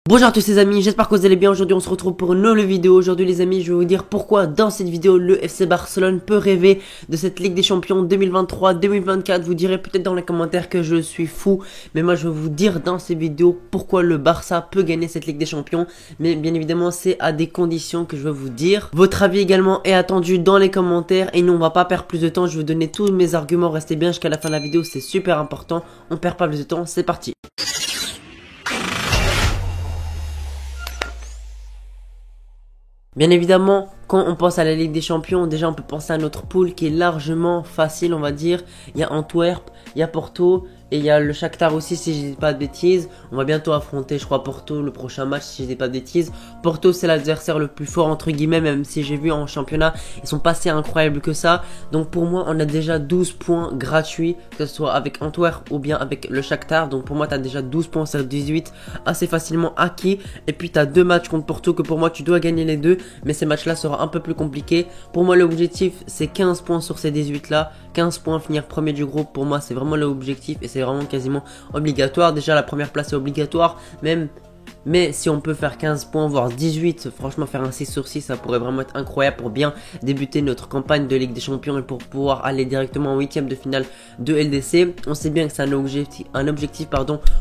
Bonjour à tous les amis, j'espère que vous allez bien. Aujourd'hui on se retrouve pour une nouvelle vidéo. Aujourd'hui les amis, je vais vous dire pourquoi dans cette vidéo le FC Barcelone peut rêver de cette Ligue des Champions 2023-2024. Vous direz peut-être dans les commentaires que je suis fou, mais moi je vais vous dire dans cette vidéo pourquoi le Barça peut gagner cette Ligue des Champions. Mais bien évidemment c'est à des conditions que je vais vous dire. Votre avis également est attendu dans les commentaires. Et nous on va pas perdre plus de temps, je vais vous donner tous mes arguments. Restez bien jusqu'à la fin de la vidéo, c'est super important. On perd pas plus de temps, c'est parti. Bien évidemment, quand on pense à la Ligue des Champions, déjà on peut penser à notre pool qui est largement facile, on va dire. Il y a Antwerp, il y a Porto et il y a le Shakhtar aussi si je dis pas de bêtises. On va bientôt affronter, je crois, Porto le prochain match si je dis pas de bêtises. Porto c'est l'adversaire le plus fort entre guillemets, même si j'ai vu en championnat, ils sont pas si incroyables que ça. Donc pour moi, on a déjà 12 points gratuits, que ce soit avec Antwerp ou bien avec le Shakhtar. Donc pour moi, tu as déjà 12 points sur 18 assez facilement acquis. Et puis tu as deux matchs contre Porto que pour moi, tu dois gagner les deux. Mais ces matchs-là seront un peu plus compliqués. Pour moi, l'objectif, c'est 15 points sur ces 18-là. 15 points, finir premier du groupe. Pour moi, c'est vraiment l'objectif et c'est vraiment quasiment obligatoire. Déjà, la première place est obligatoire. Mais si on peut faire 15 points, voire 18, franchement faire un 6 sur 6, ça pourrait vraiment être incroyable pour bien débuter notre campagne de Ligue des Champions et pour pouvoir aller directement en 8ème de finale de LDC. On sait bien que c'est un objectif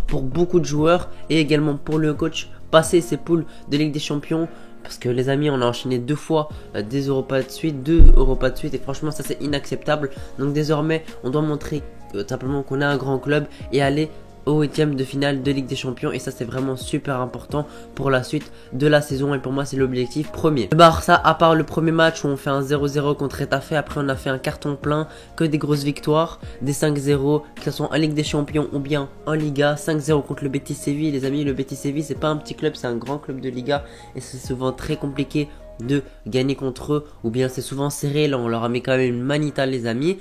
pour beaucoup de joueurs et également pour le coach, passer ces poules de Ligue des Champions. Parce que les amis, on a enchaîné deux fois des Europa de suite, 2 Europa de suite et franchement ça c'est inacceptable. Donc désormais on doit montrer simplement qu'on a un grand club et aller au 8ème de finale de Ligue des Champions et ça c'est vraiment super important pour la suite de la saison et pour moi c'est l'objectif premier. Le Barça, à part le premier match où on fait un 0-0 contre Retafe, après on a fait un carton plein, que des grosses victoires, des 5-0 que ce soit en Ligue des Champions ou bien en Liga. 5-0 contre le Betis Séville, les amis. Le Betis Séville c'est pas un petit club, c'est un grand club de Liga et c'est souvent très compliqué de gagner contre eux ou bien c'est souvent serré. Là on leur a mis quand même une manita les amis.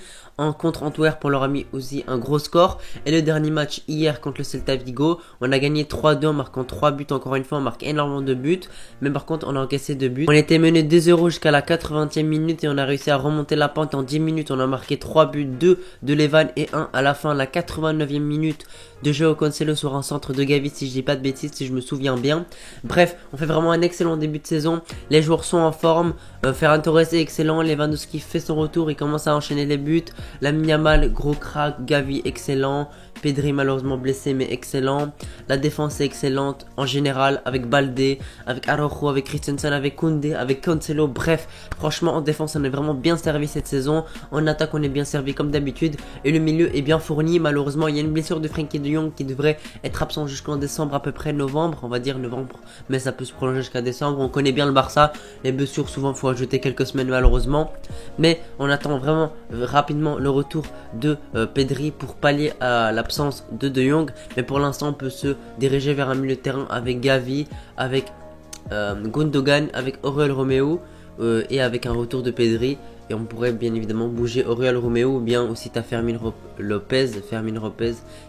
Contre Antwerp on leur a mis aussi un gros score et le dernier match hier contre le Celta Vigo on a gagné 3-2 en marquant 3 buts. Encore une fois on marque énormément de buts, mais par contre on a encaissé 2 buts. On était mené 2-0 jusqu'à la 80e minute et on a réussi à remonter la pente en 10 minutes. On a marqué 3 buts, 2 de Levan et 1 à la fin, la 89e minute de Joao Cancelo sur un centre de Gavi si je dis pas de bêtises, si je me souviens bien. Bref, on fait vraiment un excellent début de saison, les joueurs sont en forme. Ferran Torres est excellent, Lewandowski fait son retour, il commence à enchaîner les buts. Lamine Yamal, gros crack, Gavi excellent, Pedri malheureusement blessé mais excellent. La défense est excellente en général avec Balde, avec Araujo, avec Christensen, avec Koundé, avec Cancelo. Bref, franchement en défense on est vraiment bien servi cette saison. En attaque on est bien servi comme d'habitude et le milieu est bien fourni. Malheureusement il y a une blessure de Frenkie de Jong qui devrait être absent jusqu'en décembre, à peu près novembre, on va dire novembre, mais ça peut se prolonger jusqu'à décembre. On connaît bien le Barça, les blessures souvent faut ajouter quelques semaines malheureusement, mais on attend vraiment rapidement le retour de Pedri pour pallier à l'absence de Jong. Mais pour l'instant on peut se diriger vers un milieu de terrain avec Gavi, avec Gundogan, avec Oriol Romeu et avec un retour de Pedri. Et on pourrait bien évidemment bouger Oriol Romeu ou bien aussi t'as Fermin Lopez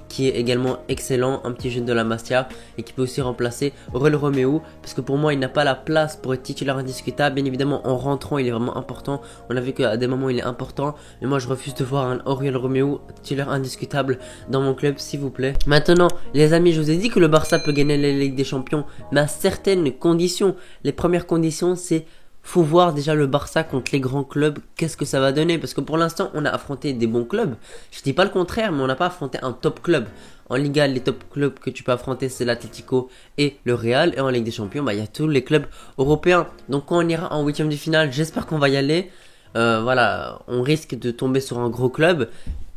qui est également excellent, un petit jeune de la Masia et qui peut aussi remplacer Oriol Romeu parce que pour moi il n'a pas la place pour être titulaire indiscutable. Bien évidemment en rentrant il est vraiment important, on a vu qu'à des moments il est important, mais moi je refuse de voir un Oriol Romeu titulaire indiscutable dans mon club s'il vous plaît. Maintenant les amis, je vous ai dit que le Barça peut gagner la Ligue des Champions mais à certaines conditions. Les premières conditions c'est faut voir déjà le Barça contre les grands clubs, qu'est-ce que ça va donner. Parce que pour l'instant, on a affronté des bons clubs. Je dis pas le contraire, mais on n'a pas affronté un top club. En Liga, les top clubs que tu peux affronter, c'est l'Atlético et le Real. Et en Ligue des Champions, il y a tous les clubs européens. Donc quand on ira en 8ème de finale, j'espère qu'on va y aller. Voilà, on risque de tomber sur un gros club.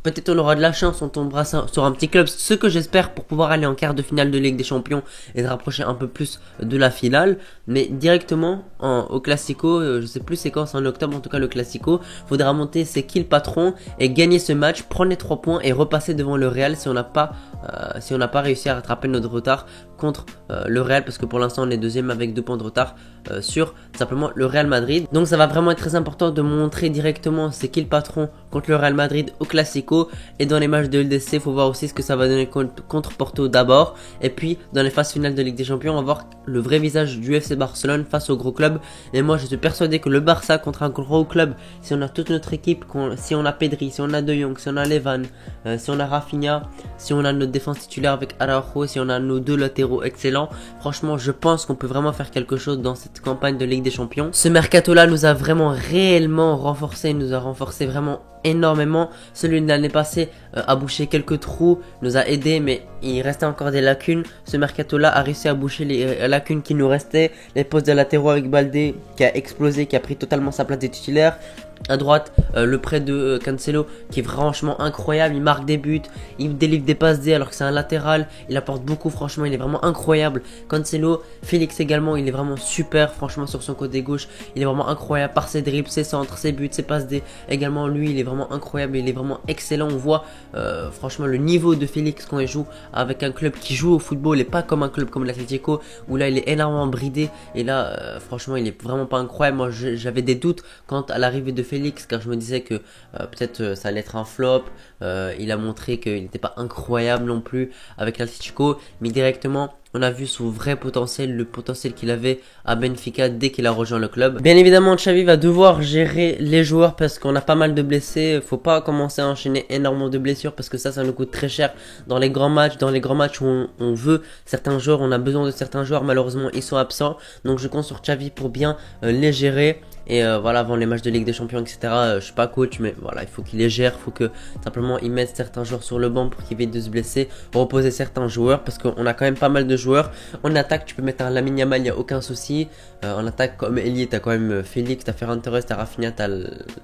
Peut-être on aura de la chance, on tombera sur un petit club, ce que j'espère pour pouvoir aller en quart de finale de Ligue des Champions et se rapprocher un peu plus de la finale. Mais directement au Classico, je sais plus c'est quand, c'est en octobre en tout cas le Classico, faudra monter c'est qui le patron et gagner ce match, prendre les 3 points et repasser devant le Real si on n'a pas réussi à rattraper notre retard contre le Real, parce que pour l'instant on est deuxième avec 2 points de retard sur simplement le Real Madrid. Donc ça va vraiment être très important de montrer directement c'est qui le patron contre le Real Madrid au Classico. l'Atlético. Et dans les matchs de LDC, il faut voir aussi ce que ça va donner contre Porto d'abord. Et puis dans les phases finales de Ligue des Champions, on va voir le vrai visage du FC Barcelone face au gros club. Et moi je suis persuadé que le Barça contre un gros club, si on a toute notre équipe, si on a Pedri, si on a De Jong, si on a Levan, si on a Rafinha, si on a notre défense titulaire avec Araujo, si on a nos deux latéraux excellents, franchement je pense qu'on peut vraiment faire quelque chose dans cette campagne de Ligue des Champions. Ce mercato là nous a vraiment réellement renforcé, nous a renforcé vraiment énormément. Celui de l'année passée a bouché quelques trous, nous a aidé, mais il restait encore des lacunes. Ce mercato là a réussi à boucher les lacunes qui nous restaient. Les postes de latéraux avec Baldé qui a explosé, qui a pris totalement sa place de titulaire. À droite, le prêt de Cancelo qui est franchement incroyable, il marque des buts, il délivre des passes D alors que c'est un latéral, il apporte beaucoup, franchement il est vraiment incroyable. Cancelo, Félix également, il est vraiment super, franchement sur son côté gauche, il est vraiment incroyable par ses dribbles, ses centres, ses buts, ses passes D. Également lui, il est vraiment incroyable, il est vraiment excellent. On voit franchement le niveau de Félix quand il joue avec un club qui joue au football et pas comme un club comme l'Atlético où là il est énormément bridé et là franchement il est vraiment pas incroyable. Moi j'avais des doutes quant à l'arrivée de Félix car je me disais que peut-être ça allait être un flop. Il a montré qu'il n'était pas incroyable non plus avec l'Atlético, mais directement on a vu son vrai potentiel, le potentiel qu'il avait à Benfica dès qu'il a rejoint le club. Bien évidemment, Xavi va devoir gérer les joueurs parce qu'on a pas mal de blessés. Faut pas commencer à enchaîner énormément de blessures parce que ça nous coûte très cher dans les grands matchs. Dans les grands matchs où on veut certains joueurs, on a besoin de certains joueurs. Malheureusement, ils sont absents. Donc je compte sur Xavi pour bien les gérer. Et voilà, avant les matchs de Ligue des Champions, etc. Je suis pas coach, mais voilà, il faut qu'il les gère. Il faut que simplement ils mettent certains joueurs sur le banc pour qu'ils évitent de se blesser, reposer certains joueurs parce qu'on a quand même pas mal de joueurs. En attaque, tu peux mettre un Lamine Yamal, il n'y a aucun souci. En attaque, comme Elie, tu as quand même Félix, tu as Ferran Torres, tu as Rafinha,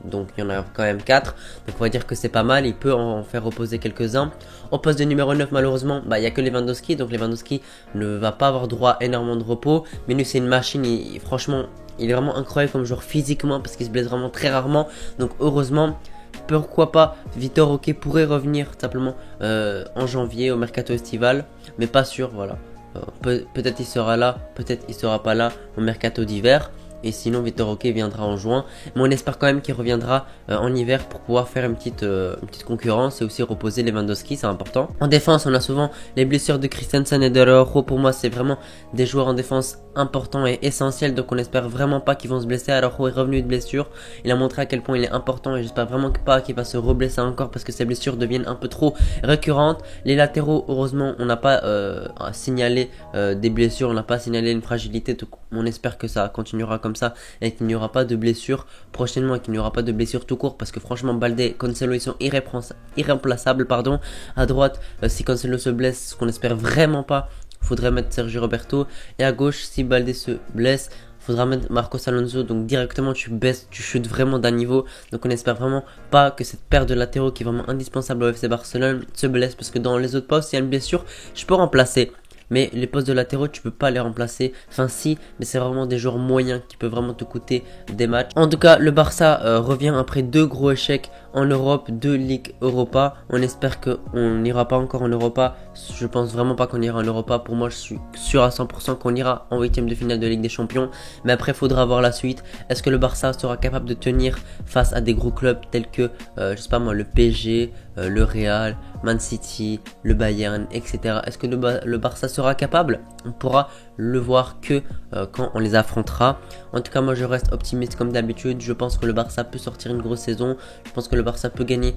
donc il y en a quand même 4. Donc on va dire que c'est pas mal, il peut en faire reposer quelques-uns. Au poste de numéro 9, malheureusement, il n'y a que Lewandowski. Donc Lewandowski ne va pas avoir droit à énormément de repos. Mais lui, c'est une machine, franchement, il est vraiment incroyable comme joueur physiquement parce qu'il se blesse vraiment très rarement. Donc heureusement, pourquoi pas, Vitor Roque pourrait revenir simplement en janvier au mercato estival. Mais pas sûr, voilà. Peut-être il sera là, peut-être il sera pas là au mercato d'hiver. Et sinon Vitor Roque viendra en juin. Mais on espère quand même qu'il reviendra en hiver pour pouvoir faire une petite concurrence et aussi reposer Lewandowski, c'est important. En défense, on a souvent les blessures de Christensen et de Araujo. Pour moi, c'est vraiment des joueurs en défense importants et essentiels. Donc on espère vraiment pas qu'ils vont se blesser. Araujo est revenu de blessure. Il a montré à quel point il est important et j'espère vraiment pas qu'il va se reblesser encore parce que ces blessures deviennent un peu trop récurrentes. Les latéraux, heureusement, on n'a pas signalé des blessures, on n'a pas signalé une fragilité. Donc on espère que ça continuera comme ça et qu'il n'y aura pas de blessures prochainement et qu'il n'y aura pas de blessures tout court parce que franchement Baldé et Cancelo ils sont irremplaçables pardon. À droite si Cancelo se blesse, ce qu'on espère vraiment pas, faudrait mettre Sergio Roberto, et à gauche si Baldé se blesse faudra mettre Marcos Alonso. Donc directement tu chutes vraiment d'un niveau. Donc on espère vraiment pas que cette paire de latéraux qui est vraiment indispensable au FC Barcelone se blesse parce que dans les autres postes s'il y a une blessure je peux remplacer. Mais les postes de latéraux, tu peux pas les remplacer. Enfin si, mais c'est vraiment des joueurs moyens qui peuvent vraiment te coûter des matchs. En tout cas, le Barça revient après 2 gros échecs en Europe, 2 Ligue Europa. On espère qu'on n'ira pas encore en Europa. Je pense vraiment pas qu'on ira en Europa. Pour moi, je suis sûr à 100% qu'on ira en 8ème de finale de Ligue des Champions. Mais après, il faudra voir la suite. Est-ce que le Barça sera capable de tenir face à des gros clubs tels que, je sais pas moi, le PSG, le Real, Man City, le Bayern, etc. Est-ce que le Barça sera capable? On pourra le voir que quand on les affrontera. En tout cas, moi je reste optimiste comme d'habitude. Je pense que le Barça peut sortir une grosse saison. Je pense que le Barça peut gagner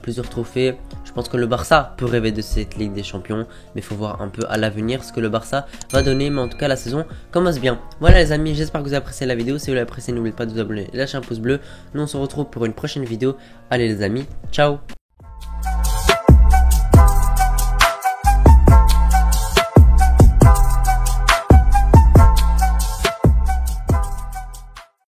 plusieurs trophées. Je pense que le Barça peut rêver de cette Ligue des Champions. Mais il faut voir un peu à l'avenir ce que le Barça va donner. Mais en tout cas, la saison commence bien. Voilà les amis, j'espère que vous avez apprécié la vidéo. Si vous l'avez apprécié, n'oubliez pas de vous abonner et lâcher un pouce bleu. Nous on se retrouve pour une prochaine vidéo. Allez les amis, ciao.